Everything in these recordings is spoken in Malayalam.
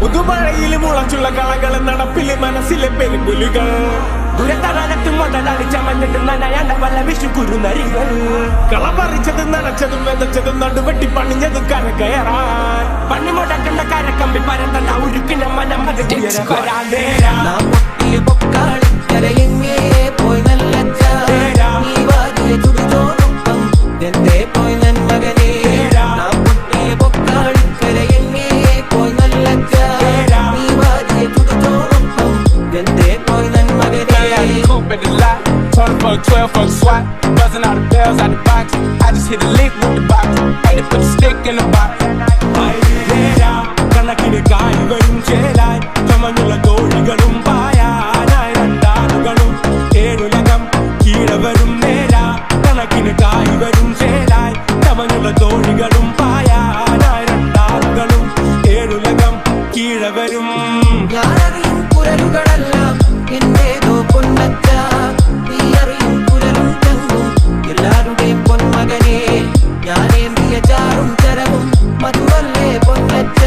പുതുമഴയിൽ മുളച്ചുള്ള കളകൾ നടപ്പില് മനസ്സിലെ പെരുമ്പുലുകൾ ദുരന്തകാലത്ത് മുതലടിച്ച മഞ്ഞിട്ട് നനയാണ്ട വല്ല വിഷു കുരുനരികൾ കളപറിച്ചതും നനച്ചതും വെതച്ചതും നടുവെട്ടി പണിഞ്ഞതും കരകയറാൻ പണി മുടക്കേണ്ട കരക്കമ്പി പരത്തണ്ട ഉരുക്കിന മനം Turn for 12 for the SWAT, buzzing all the bells out the box. I just hit a lick with the box, had to put the stick in the box. കണക്കിന് കായുകളും ചേലായി ചമഞ്ഞുള്ള തോഴികളും പായാനായി രണ്ടാളുകളും ഏഴുലകം കീഴവരും നേരാ കണക്കിന് കായുകളും ചേലായി ചമഞ്ഞുള്ള തോഴികളും പായാനായി രണ്ടാളുകളും ഏഴുലകം കീഴവരും ഞാനറിയും കുരലുകളെല്ലാം എന്നേതോ പൊന്നച്ച നീ അറിയും കുരലും ചങ്കും എല്ലാവരുടെയും പൊന്മകനെ ഞാനേന്തിയ ചാറും ചരവും മധുവല്ലേ പൊന്നച്ച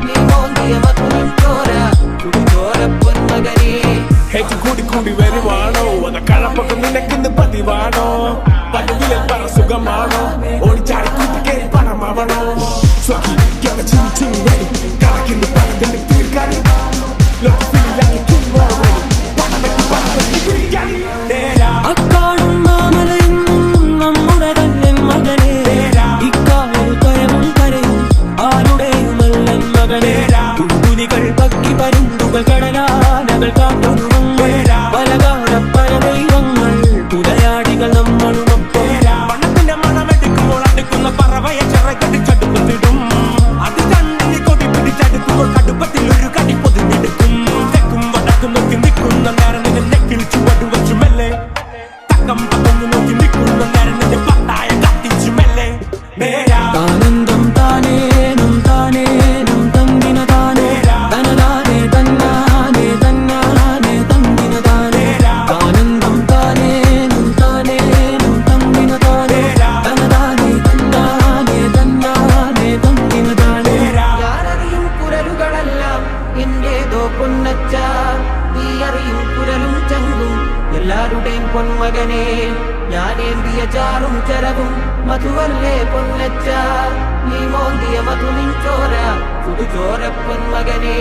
നീ മോന്തിയ മധുവിൻ ചോര ചുടുചോര പൊന്മകനെ ഹേറ്റ് കൂടി കൂടി വരുവാണോ അത കഴപ്പൊക്കെ നിനക്കിന്ന് പതിവാണോ പതിവിലെ പറ സുഖമാണോ ഓടിച്ചാടി കൂട്ടിക്കേറി പണമാവണോ സ്വകി ചിന്നി ചിന്നി വരും കണക്കിന് പണത്തിന് തീർക്കാൻ അക്കാടും മാമലയെന്നും നമ്മുടെ തന്നെ മകനെ ഇക്കാലൊരു കയവും കരയും ആരുടെയുമല്ലൻ മകനെ പുലികൾ പക്കി പരുന്തുകൾ കടലാനകൾ കാട്ടുരുവങ്ങൾ പലകാല പല ദൈവങ്ങൾ പുലയാടികൾ നമ്മളുമൊപ്പം പണത്തിന്റെ മണമെടുക്കുമ്പോൾ അടുക്കുന്ന പറവയെ ചിറകടിച്ചടുപ്പത്തിടും അത് കണ്ണിന് കൊടി പിടിച്ചടുക്കുമ്പോൾ കടുപ്പത്തിൽ ഒരു കടി പൊതിഞ്ഞെടുക്കും തെക്കും വടക്കും നോക്കി നിൽക്കുന്ന നേരം നിന്റെ നെക്കിൽ ചുവട് വച്ചു മെല്ലെ തക്കം പത്തങ്ങ് നോക്കി നിൽക്കുന്ന നേരം നിന്റെ പട്ടായ കത്തിച്ചു മെല്ലെ ആനന്ദം താനേനും താനേനും തന്തിന താനേ തനതാനേ തന്നാനേ തന്നാനേ തന്തിന താനേ ആനന്ദം താനേനും താനേനും തന്തിന താനേ തനതാനേ തന്നാനേ തന്നാനേ തന്തിന താനേ ഞാനറിയും കുരലുകളെല്ലാം എന്നേതോ പൊന്നച്ച നീ അറിയും കുരലും ചങ്കും എല്ലാവരുടെയും പൊന്മകനെ ഞാനേന്തിയ ചാറും ചരവും മധുവല്ലേ പൊന്നച്ച നീ മോന്തിയ മധുവിൻ ചോര ചുടുചോര പൊന്മകനെ